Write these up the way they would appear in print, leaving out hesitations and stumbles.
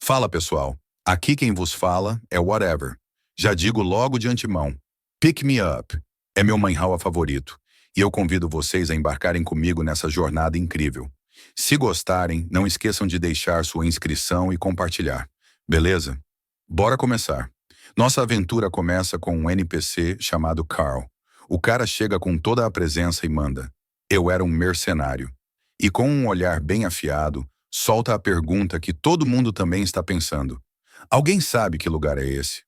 Fala, pessoal. Aqui quem vos fala é Whatever. Já digo logo de antemão. Pick Me Up é meu manhwa favorito. E eu convido vocês a embarcarem comigo nessa jornada incrível. Se gostarem, não esqueçam de deixar sua inscrição e compartilhar. Beleza? Bora começar. Nossa aventura começa com um NPC chamado Carl. O cara chega com toda a presença e manda: "Eu era um mercenário." E com um olhar bem afiado, solta a pergunta que todo mundo também está pensando: alguém sabe que lugar é esse?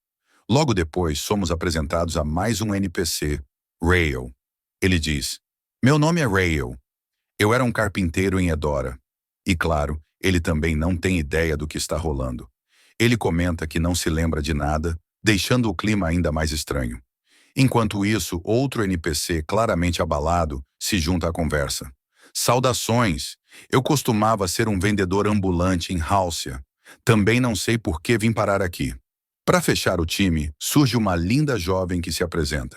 Logo depois, somos apresentados a mais um NPC, Rail. Ele diz: "Meu nome é Rail. Eu era um carpinteiro em Edora." E claro, ele também não tem ideia do que está rolando. Ele comenta que não se lembra de nada, deixando o clima ainda mais estranho. Enquanto isso, outro NPC, claramente abalado, se junta à conversa. "Saudações! Eu costumava ser um vendedor ambulante em Halcia. Também não sei por que vim parar aqui." Para fechar o time, surge uma linda jovem que se apresenta.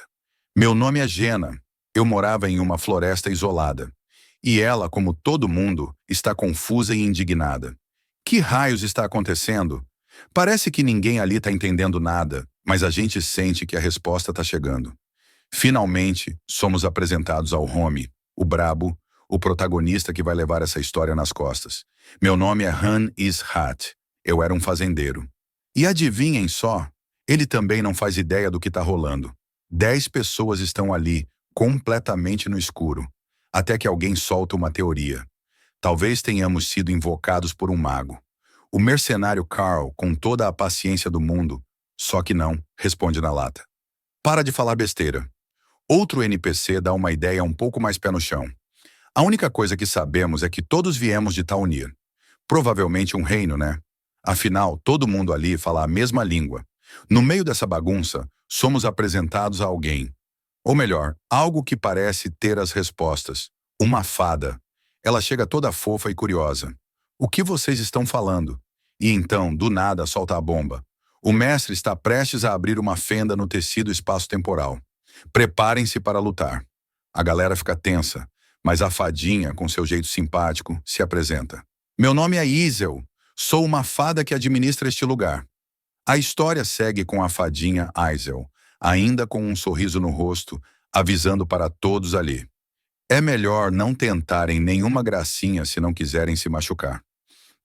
"Meu nome é Jenna. Eu morava em uma floresta isolada." E ela, como todo mundo, está confusa e indignada. Que raios está acontecendo? Parece que ninguém ali está entendendo nada, mas a gente sente que a resposta está chegando. Finalmente, somos apresentados ao Homie, o brabo, o protagonista que vai levar essa história nas costas. "Meu nome é Han Is-hat. Eu era um fazendeiro." E adivinhem só, ele também não faz ideia do que está rolando. 10 pessoas estão ali, completamente no escuro, até que alguém solta uma teoria. Talvez tenhamos sido invocados por um mago. O mercenário Carl, com toda a paciência do mundo, só que não, responde na lata: "Para de falar besteira." Outro NPC dá uma ideia um pouco mais pé no chão. "A única coisa que sabemos é que todos viemos de Taunir. Provavelmente um reino, né? Afinal, todo mundo ali fala a mesma língua." No meio dessa bagunça, somos apresentados a alguém. Ou melhor, algo que parece ter as respostas. Uma fada. Ela chega toda fofa e curiosa. "O que vocês estão falando?" E então, do nada, solta a bomba. O mestre está prestes a abrir uma fenda no tecido espaço-temporal. Preparem-se para lutar. A galera fica tensa, mas a fadinha, com seu jeito simpático, se apresenta. "Meu nome é Isel. Sou uma fada que administra este lugar." A história segue com a fadinha Isel, ainda com um sorriso no rosto, avisando para todos ali: é melhor não tentarem nenhuma gracinha se não quiserem se machucar.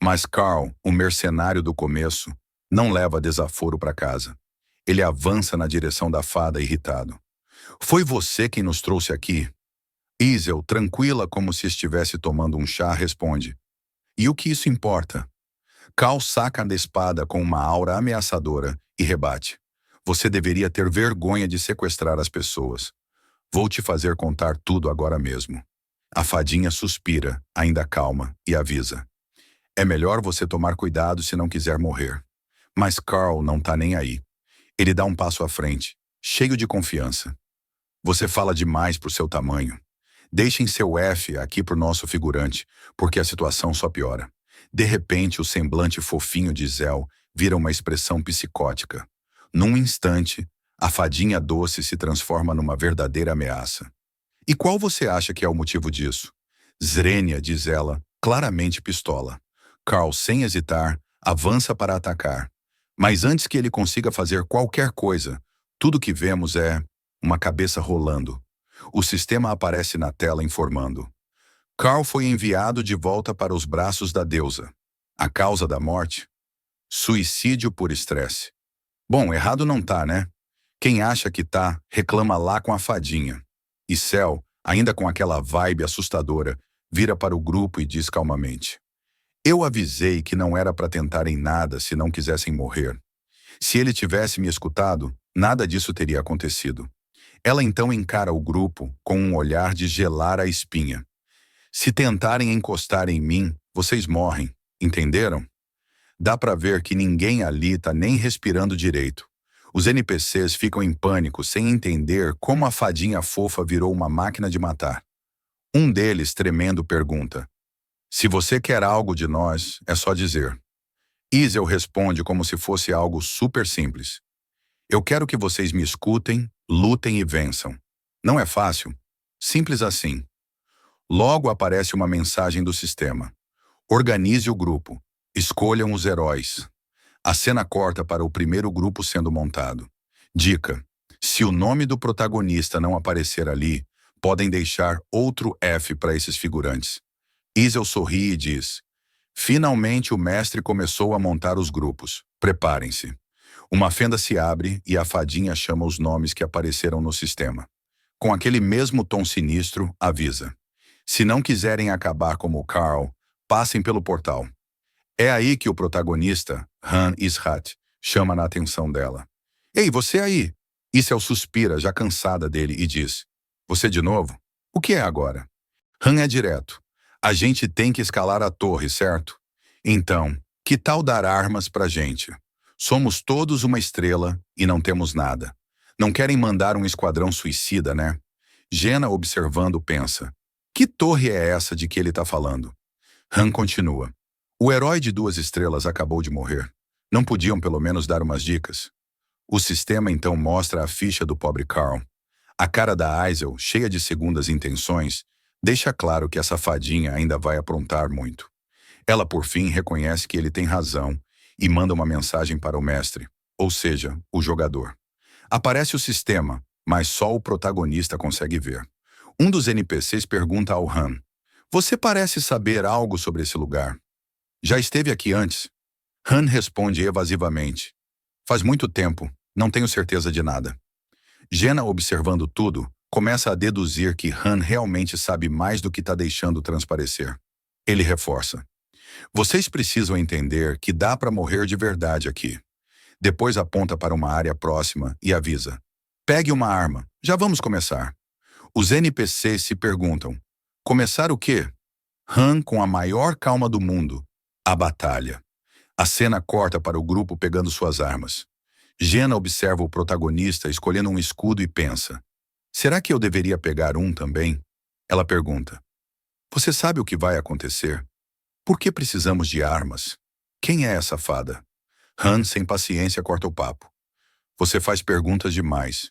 Mas Carl, o mercenário do começo, não leva desaforo para casa. Ele avança na direção da fada irritado. "Foi você quem nos trouxe aqui?" Isel, tranquila como se estivesse tomando um chá, responde: "E o que isso importa?" Carl saca da espada com uma aura ameaçadora e rebate: "Você deveria ter vergonha de sequestrar as pessoas. Vou te fazer contar tudo agora mesmo." A fadinha suspira, ainda calma, e avisa: "É melhor você tomar cuidado se não quiser morrer." Mas Carl não tá nem aí. Ele dá um passo à frente, cheio de confiança. "Você fala demais pro seu tamanho. Deixem seu F aqui pro nosso figurante, porque a situação só piora." De repente, o semblante fofinho de Zel vira uma expressão psicótica. Num instante, a fadinha doce se transforma numa verdadeira ameaça. "E qual você acha que é o motivo disso?" "Zrenia", diz ela, claramente pistola. Carl, sem hesitar, avança para atacar. Mas antes que ele consiga fazer qualquer coisa, tudo que vemos é uma cabeça rolando. O sistema aparece na tela informando: Carl foi enviado de volta para os braços da deusa. A causa da morte? Suicídio por estresse. Bom, errado não tá, né? Quem acha que tá, reclama lá com a fadinha. E Cell, ainda com aquela vibe assustadora, vira para o grupo e diz calmamente: "Eu avisei que não era para tentarem nada se não quisessem morrer. Se ele tivesse me escutado, nada disso teria acontecido." Ela então encara o grupo com um olhar de gelar a espinha. "Se tentarem encostar em mim, vocês morrem, entenderam?" Dá pra ver que ninguém ali tá nem respirando direito. Os NPCs ficam em pânico, sem entender como a fadinha fofa virou uma máquina de matar. Um deles, tremendo, pergunta: "Se você quer algo de nós, é só dizer." Isel responde como se fosse algo super simples: "Eu quero que vocês me escutem, lutem e vençam." Não é fácil? Simples assim. Logo aparece uma mensagem do sistema: "Organize o grupo. Escolham os heróis." A cena corta para o primeiro grupo sendo montado. Dica: se o nome do protagonista não aparecer ali, podem deixar outro F para esses figurantes. Isel sorri e diz: finalmente o mestre começou a montar os grupos. Preparem-se. Uma fenda se abre e a fadinha chama os nomes que apareceram no sistema. Com aquele mesmo tom sinistro, avisa: se não quiserem acabar como o Carl, passem pelo portal. É aí que o protagonista, Han Ishat, chama na atenção dela. Ei, você aí! Isel suspira, já cansada dele, e diz: você de novo? O que é agora? Han é direto. A gente tem que escalar a torre, certo? Então, que tal dar armas pra gente? Somos todos uma estrela e não temos nada. Não querem mandar um esquadrão suicida, né? Jena, observando, pensa: que torre é essa de que ele tá falando? Han continua: o herói de 2 estrelas acabou de morrer. Não podiam pelo menos dar umas dicas? O sistema então mostra a ficha do pobre Carl. A cara da Isel, cheia de segundas intenções, deixa claro que essa fadinha ainda vai aprontar muito. Ela, por fim, reconhece que ele tem razão e manda uma mensagem para o mestre, ou seja, o jogador. Aparece o sistema, mas só o protagonista consegue ver. Um dos NPCs pergunta ao Han: você parece saber algo sobre esse lugar. Já esteve aqui antes? Han responde evasivamente: faz muito tempo, não tenho certeza de nada. Jena, observando tudo, começa a deduzir que Han realmente sabe mais do que está deixando transparecer. Ele reforça: vocês precisam entender que dá para morrer de verdade aqui. Depois aponta para uma área próxima e avisa: pegue uma arma, já vamos começar. Os NPCs se perguntam: começar o quê? Han, com a maior calma do mundo: a batalha. A cena corta para o grupo pegando suas armas. Jena observa o protagonista escolhendo um escudo e pensa: será que eu deveria pegar um também? Ela pergunta: você sabe o que vai acontecer? Por que precisamos de armas? Quem é essa fada? Han, sem paciência, corta o papo: você faz perguntas demais.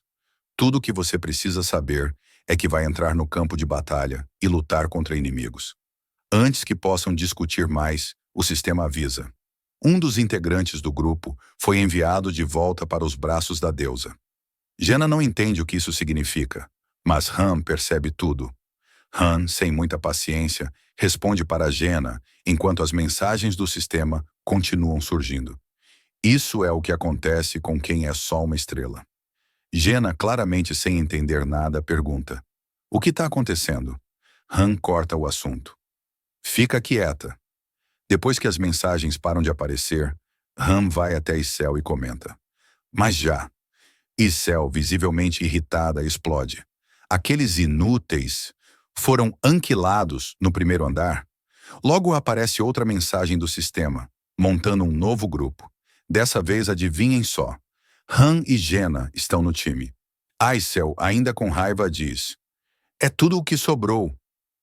Tudo o que você precisa saber é que vai entrar no campo de batalha e lutar contra inimigos. Antes que possam discutir mais, o sistema avisa: um dos integrantes do grupo foi enviado de volta para os braços da deusa. Jena não entende o que isso significa, mas Han percebe tudo. Han, sem muita paciência, responde para Jena, enquanto as mensagens do sistema continuam surgindo. Isso é o que acontece com quem é só uma estrela. Jena, claramente sem entender nada, pergunta: o que está acontecendo? Han corta o assunto: fica quieta. Depois que as mensagens param de aparecer, Han vai até Isel e comenta: mas já. Isel, visivelmente irritada, explode: aqueles inúteis foram aniquilados no primeiro andar? Logo aparece outra mensagem do sistema, montando um novo grupo. Dessa vez, adivinhem só: Han e Jena estão no time. Isel, ainda com raiva, diz: é tudo o que sobrou.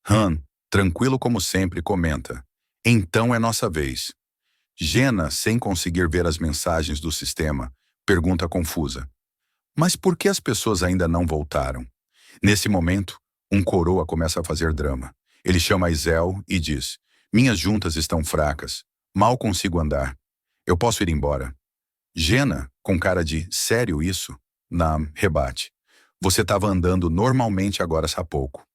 Han, tranquilo como sempre, comenta: então é nossa vez. Jena, sem conseguir ver as mensagens do sistema, pergunta confusa: mas por que as pessoas ainda não voltaram? Nesse momento, um coroa começa a fazer drama. Ele chama Isel e diz: minhas juntas estão fracas. Mal consigo andar. Eu posso ir embora. Jena, com cara de sério isso, rebate: você estava andando normalmente agora há pouco.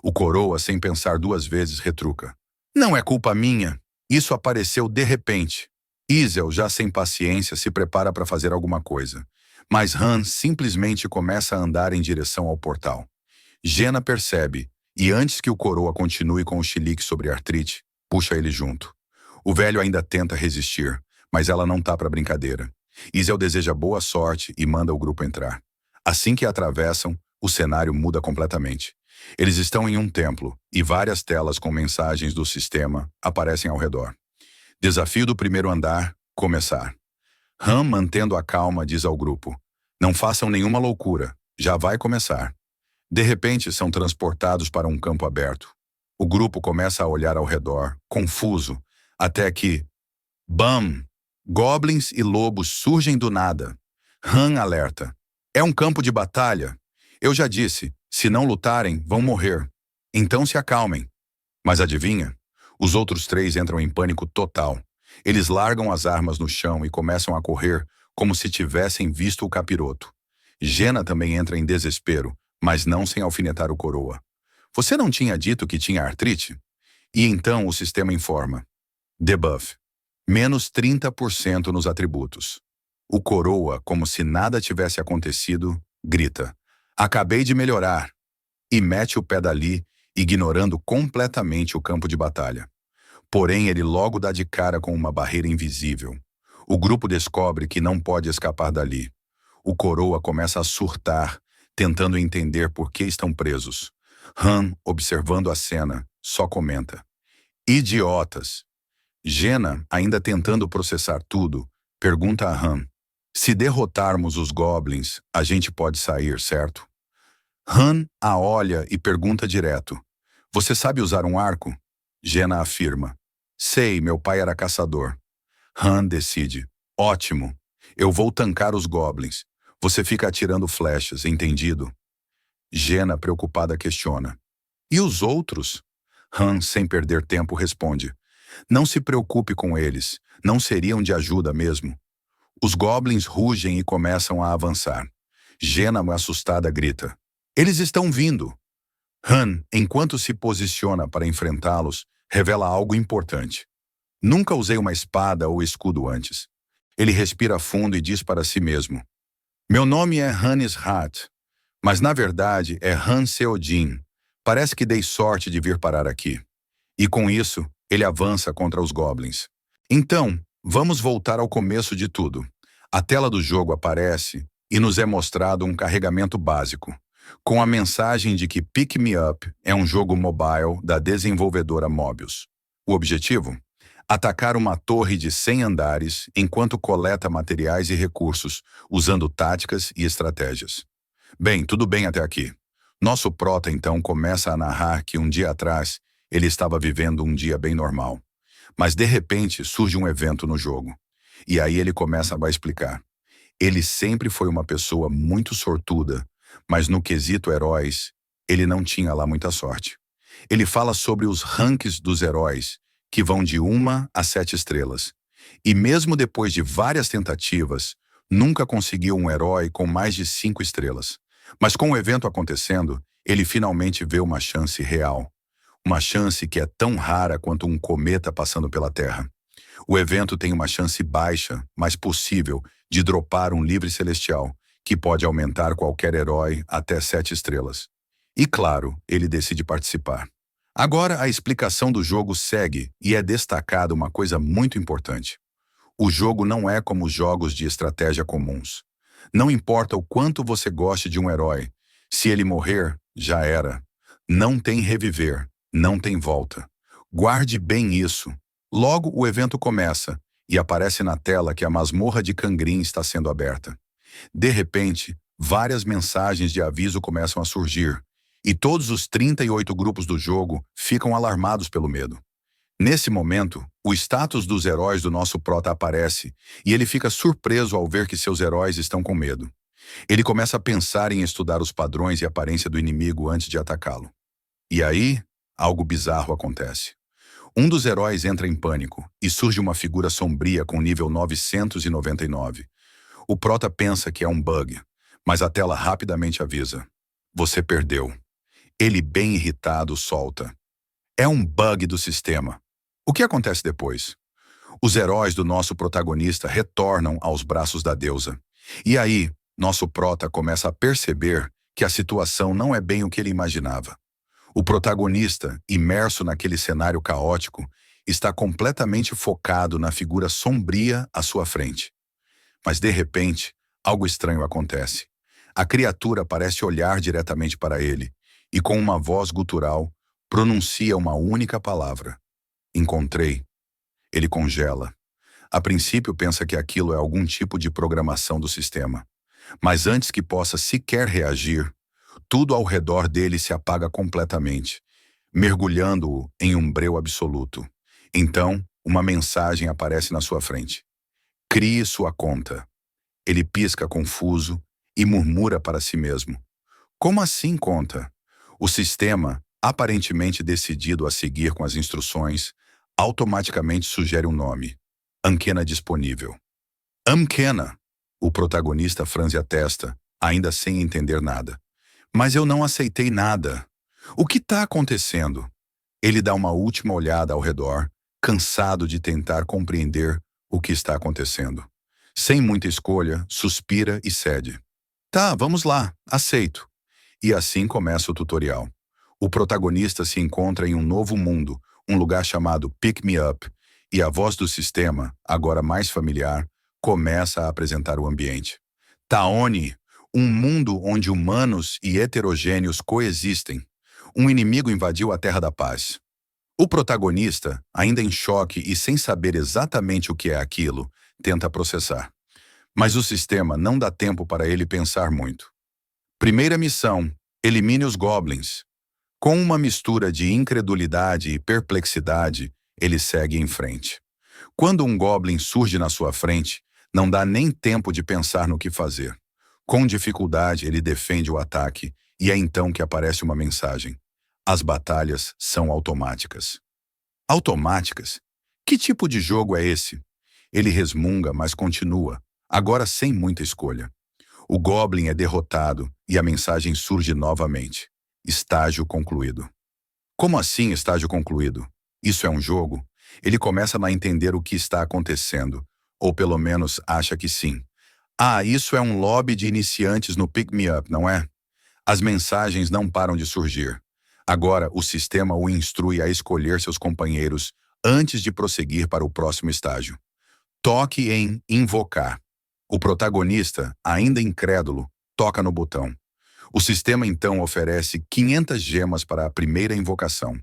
O coroa, sem pensar 2 vezes, retruca: não é culpa minha. Isso apareceu de repente. Isel, já sem paciência, se prepara para fazer alguma coisa. Mas Han simplesmente começa a andar em direção ao portal. Jena percebe, e antes que o coroa continue com o chilique sobre a artrite, puxa ele junto. O velho ainda tenta resistir, mas ela não tá para brincadeira. Isel deseja boa sorte e manda o grupo entrar. Assim que atravessam, o cenário muda completamente. Eles estão em um templo, e várias telas com mensagens do sistema aparecem ao redor. Desafio do primeiro andar: começar. Han, mantendo a calma, diz ao grupo: não façam nenhuma loucura, já vai começar. De repente, são transportados para um campo aberto. O grupo começa a olhar ao redor, confuso, até que... bam! Goblins e lobos surgem do nada. Han alerta: é um campo de batalha. Eu já disse, se não lutarem, vão morrer. Então se acalmem. Mas adivinha? Os outros 3 entram em pânico total. Eles largam as armas no chão e começam a correr como se tivessem visto o capiroto. Jenna também entra em desespero, mas não sem alfinetar o coroa. Você não tinha dito que tinha artrite? E então o sistema informa. Debuff. Menos 30% nos atributos. O coroa, como se nada tivesse acontecido, grita. Acabei de melhorar. E mete o pé dali, ignorando completamente o campo de batalha. Porém, ele logo dá de cara com uma barreira invisível. O grupo descobre que não pode escapar dali. O coroa começa a surtar, tentando entender por que estão presos. Han, observando a cena, só comenta. Idiotas! Jenna, ainda tentando processar tudo, pergunta a Han. Se derrotarmos os goblins, a gente pode sair, certo? Han a olha e pergunta direto. Você sabe usar um arco? Jenna afirma. Sei, meu pai era caçador. Han decide. Ótimo. Eu vou tancar os goblins. Você fica atirando flechas, entendido? Jenna, preocupada, questiona. E os outros? Han, sem perder tempo, responde. Não se preocupe com eles. Não seriam de ajuda mesmo. Os goblins rugem e começam a avançar. Jenna, assustada, grita. Eles estão vindo! Han, enquanto se posiciona para enfrentá-los, revela algo importante. Nunca usei uma espada ou escudo antes. Ele respira fundo e diz para si mesmo. Meu nome é Hannes Hatt, mas na verdade é Han Seodin. Parece que dei sorte de vir parar aqui. E com isso, ele avança contra os goblins. Então, vamos voltar ao começo de tudo. A tela do jogo aparece e nos é mostrado um carregamento básico, com a mensagem de que Pick Me Up é um jogo mobile da desenvolvedora Mobius. O objetivo? Atacar uma torre de 100 andares enquanto coleta materiais e recursos, usando táticas e estratégias. Bem, tudo bem até aqui. Nosso prota então começa a narrar que um dia atrás ele estava vivendo um dia bem normal. Mas de repente surge um evento no jogo. E aí ele começa a explicar. Ele sempre foi uma pessoa muito sortuda, mas no quesito heróis, ele não tinha lá muita sorte. Ele fala sobre os ranks dos heróis, que vão de 1 a 7 estrelas. E mesmo depois de várias tentativas, nunca conseguiu um herói com mais de 5 estrelas. Mas com o evento acontecendo, ele finalmente vê uma chance real. Uma chance que é tão rara quanto um cometa passando pela Terra. O evento tem uma chance baixa, mas possível, de dropar um livre celestial, que pode aumentar qualquer herói até 7 estrelas. E claro, ele decide participar. Agora a explicação do jogo segue e é destacada uma coisa muito importante. O jogo não é como os jogos de estratégia comuns. Não importa o quanto você goste de um herói, se ele morrer, já era. Não tem reviver, não tem volta. Guarde bem isso. Logo o evento começa e aparece na tela que a masmorra de Cangrim está sendo aberta. De repente, várias mensagens de aviso começam a surgir, e todos os 38 grupos do jogo ficam alarmados pelo medo. Nesse momento, o status dos heróis do nosso prota aparece, e ele fica surpreso ao ver que seus heróis estão com medo. Ele começa a pensar em estudar os padrões e aparência do inimigo antes de atacá-lo. E aí, algo bizarro acontece. Um dos heróis entra em pânico, e surge uma figura sombria com nível 999. O prota pensa que é um bug, mas a tela rapidamente avisa. Você perdeu. Ele, bem irritado, solta. É um bug do sistema. O que acontece depois? Os heróis do nosso protagonista retornam aos braços da deusa. E aí, nosso prota começa a perceber que a situação não é bem o que ele imaginava. O protagonista, imerso naquele cenário caótico, está completamente focado na figura sombria à sua frente. Mas, de repente, algo estranho acontece. A criatura parece olhar diretamente para ele e, com uma voz gutural, pronuncia uma única palavra. Encontrei. Ele congela. A princípio pensa que aquilo é algum tipo de programação do sistema. Mas antes que possa sequer reagir, tudo ao redor dele se apaga completamente, mergulhando-o em um breu absoluto. Então, uma mensagem aparece na sua frente. Crie sua conta. Ele pisca confuso e murmura para si mesmo. Como assim conta? O sistema, aparentemente decidido a seguir com as instruções, automaticamente sugere um nome. Ankena disponível. Ankena! O protagonista franze a testa, ainda sem entender nada. Mas eu não aceitei nada. O que está acontecendo? Ele dá uma última olhada ao redor, cansado de tentar compreender o que está acontecendo. Sem muita escolha, suspira e cede. Tá, vamos lá, aceito. E assim começa o tutorial. O protagonista se encontra em um novo mundo, um lugar chamado Pick Me Up, e a voz do sistema, agora mais familiar, começa a apresentar o ambiente. Taoni, um mundo onde humanos e heterogêneos coexistem. Um inimigo invadiu a Terra da Paz. O protagonista, ainda em choque e sem saber exatamente o que é aquilo, tenta processar. Mas o sistema não dá tempo para ele pensar muito. Primeira missão: elimine os goblins. Com uma mistura de incredulidade e perplexidade, ele segue em frente. Quando um goblin surge na sua frente, não dá nem tempo de pensar no que fazer. Com dificuldade, ele defende o ataque, e é então que aparece uma mensagem. As batalhas são automáticas. Automáticas? Que tipo de jogo é esse? Ele resmunga, mas continua, agora sem muita escolha. O Goblin é derrotado e a mensagem surge novamente. Estágio concluído. Como assim estágio concluído? Isso é um jogo? Ele começa a entender o que está acontecendo, ou pelo menos acha que sim. Ah, isso é um lobby de iniciantes no Pick Me Up, não é? As mensagens não param de surgir. Agora, o sistema o instrui a escolher seus companheiros antes de prosseguir para o próximo estágio. Toque em invocar. O protagonista, ainda incrédulo, toca no botão. O sistema então oferece 500 gemas para a primeira invocação.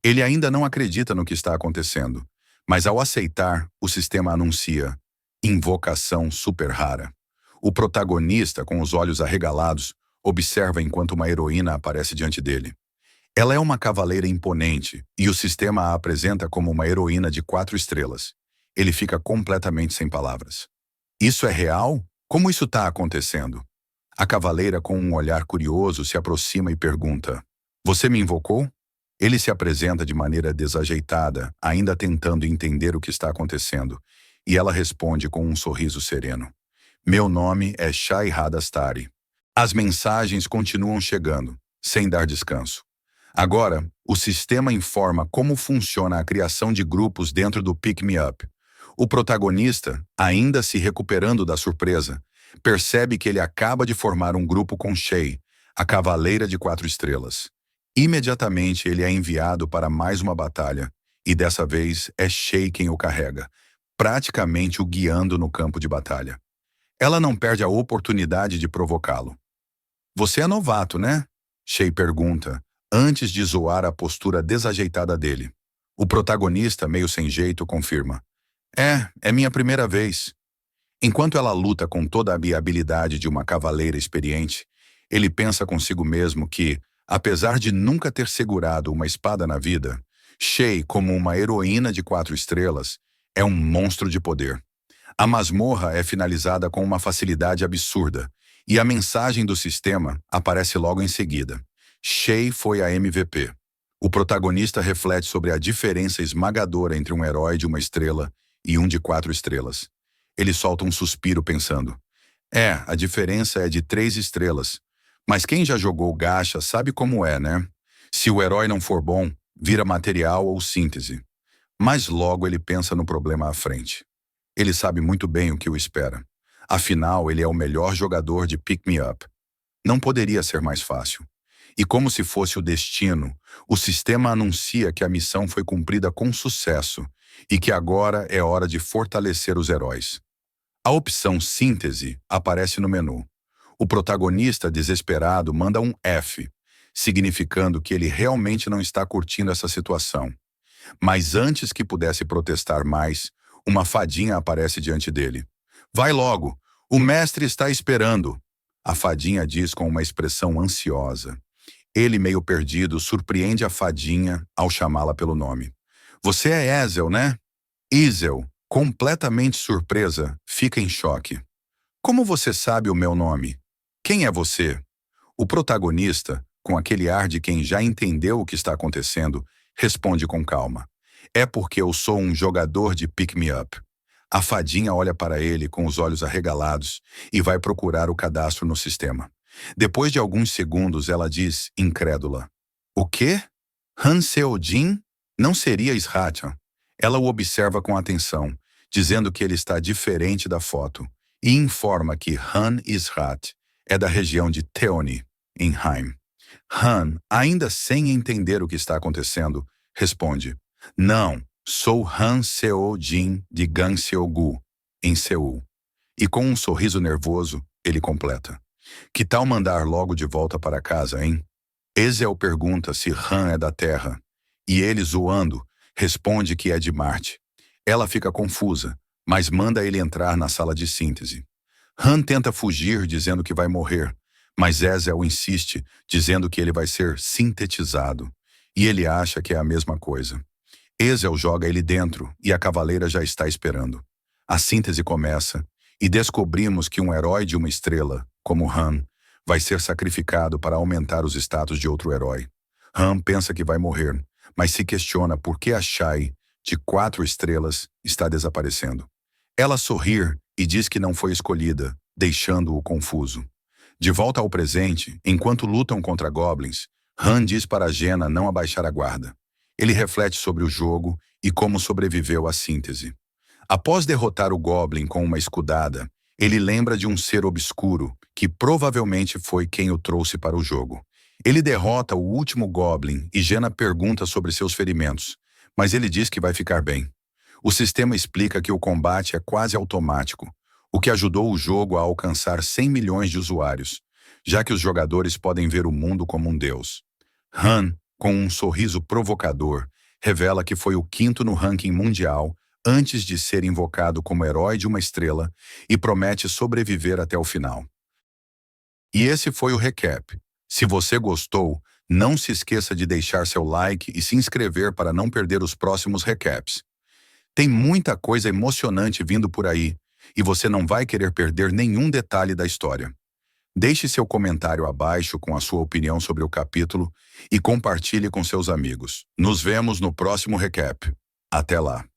Ele ainda não acredita no que está acontecendo, mas ao aceitar, o sistema anuncia: invocação super rara. O protagonista, com os olhos arregalados, observa enquanto uma heroína aparece diante dele. Ela é uma cavaleira imponente e o sistema a apresenta como uma heroína de 4 estrelas. Ele fica completamente sem palavras. Isso é real? Como isso está acontecendo? A cavaleira, com um olhar curioso, se aproxima e pergunta: Você me invocou? Ele se apresenta de maneira desajeitada, ainda tentando entender o que está acontecendo, e ela responde com um sorriso sereno: Meu nome é Shai Hadastari. As mensagens continuam chegando, sem dar descanso. Agora, o sistema informa como funciona a criação de grupos dentro do Pick Me Up. O protagonista, ainda se recuperando da surpresa, percebe que ele acaba de formar um grupo com Shai, a Cavaleira de 4 estrelas. Imediatamente ele é enviado para mais uma batalha, e dessa vez é Shai quem o carrega, praticamente o guiando no campo de batalha. Ela não perde a oportunidade de provocá-lo. Você é novato, né? Shai pergunta, antes de zoar a postura desajeitada dele. O protagonista, meio sem jeito, confirma: É minha primeira vez. Enquanto ela luta com toda a habilidade de uma cavaleira experiente, ele pensa consigo mesmo que, apesar de nunca ter segurado uma espada na vida, Shai, como uma heroína de 4 estrelas, é um monstro de poder. A masmorra é finalizada com uma facilidade absurda, e a mensagem do sistema aparece logo em seguida. Shai foi a MVP. O protagonista reflete sobre a diferença esmagadora entre um herói de 1 estrela e um de 4 estrelas. Ele solta um suspiro pensando: a diferença é de 3 estrelas. Mas quem já jogou gacha sabe como é, né? Se o herói não for bom, vira material ou síntese. Mas logo ele pensa no problema à frente. Ele sabe muito bem o que o espera. Afinal, ele é o melhor jogador de Pick Me Up. Não poderia ser mais fácil. E como se fosse o destino, o sistema anuncia que a missão foi cumprida com sucesso e que agora é hora de fortalecer os heróis. A opção síntese aparece no menu. O protagonista, desesperado, manda um F, significando que ele realmente não está curtindo essa situação. Mas antes que pudesse protestar mais, uma fadinha aparece diante dele. Vai logo, o mestre está esperando. A fadinha diz com uma expressão ansiosa. Ele, meio perdido, surpreende a fadinha ao chamá-la pelo nome. Você é Ezel, né? Ezel, completamente surpresa, fica em choque. Como você sabe o meu nome? Quem é você? O protagonista, com aquele ar de quem já entendeu o que está acontecendo, responde com calma. É porque eu sou um jogador de Pick Me Up. A fadinha olha para ele com os olhos arregalados e vai procurar o cadastro no sistema. Depois de alguns segundos, ela diz, incrédula: "O quê? Han Seo-jin? Não seria Sriracha?" Ela o observa com atenção, dizendo que ele está diferente da foto, e informa que Han Sriracha é da região de Teoni, em Haim. Han, ainda sem entender o que está acontecendo, responde: "Não, sou Han Seo-jin de Gangseogu, em Seul." E com um sorriso nervoso, ele completa: "Que tal mandar logo de volta para casa, hein?" Ezel pergunta se Han é da Terra, e ele, zoando, responde que é de Marte. Ela fica confusa, mas manda ele entrar na sala de síntese. Han tenta fugir, dizendo que vai morrer, mas Ezel insiste, dizendo que ele vai ser sintetizado, e ele acha que é a mesma coisa. Ezel joga ele dentro e a cavaleira já está esperando. A síntese começa e descobrimos que um herói de uma estrela, como Han, vai ser sacrificado para aumentar os status de outro herói. Han pensa que vai morrer, mas se questiona por que a Shai, de 4 estrelas, está desaparecendo. Ela sorri e diz que não foi escolhida, deixando-o confuso. De volta ao presente, enquanto lutam contra goblins, Han diz para Jena não abaixar a guarda. Ele reflete sobre o jogo e como sobreviveu à síntese. Após derrotar o Goblin com uma escudada, ele lembra de um ser obscuro, que provavelmente foi quem o trouxe para o jogo. Ele derrota o último Goblin e Jena pergunta sobre seus ferimentos, mas ele diz que vai ficar bem. O sistema explica que o combate é quase automático, o que ajudou o jogo a alcançar 100 milhões de usuários, já que os jogadores podem ver o mundo como um deus. Han, com um sorriso provocador, revela que foi o 5º no ranking mundial antes de ser invocado como herói de uma estrela e promete sobreviver até o final. E esse foi o recap. Se você gostou, não se esqueça de deixar seu like e se inscrever para não perder os próximos recaps. Tem muita coisa emocionante vindo por aí, e você não vai querer perder nenhum detalhe da história. Deixe seu comentário abaixo com a sua opinião sobre o capítulo e compartilhe com seus amigos. Nos vemos no próximo recap. Até lá!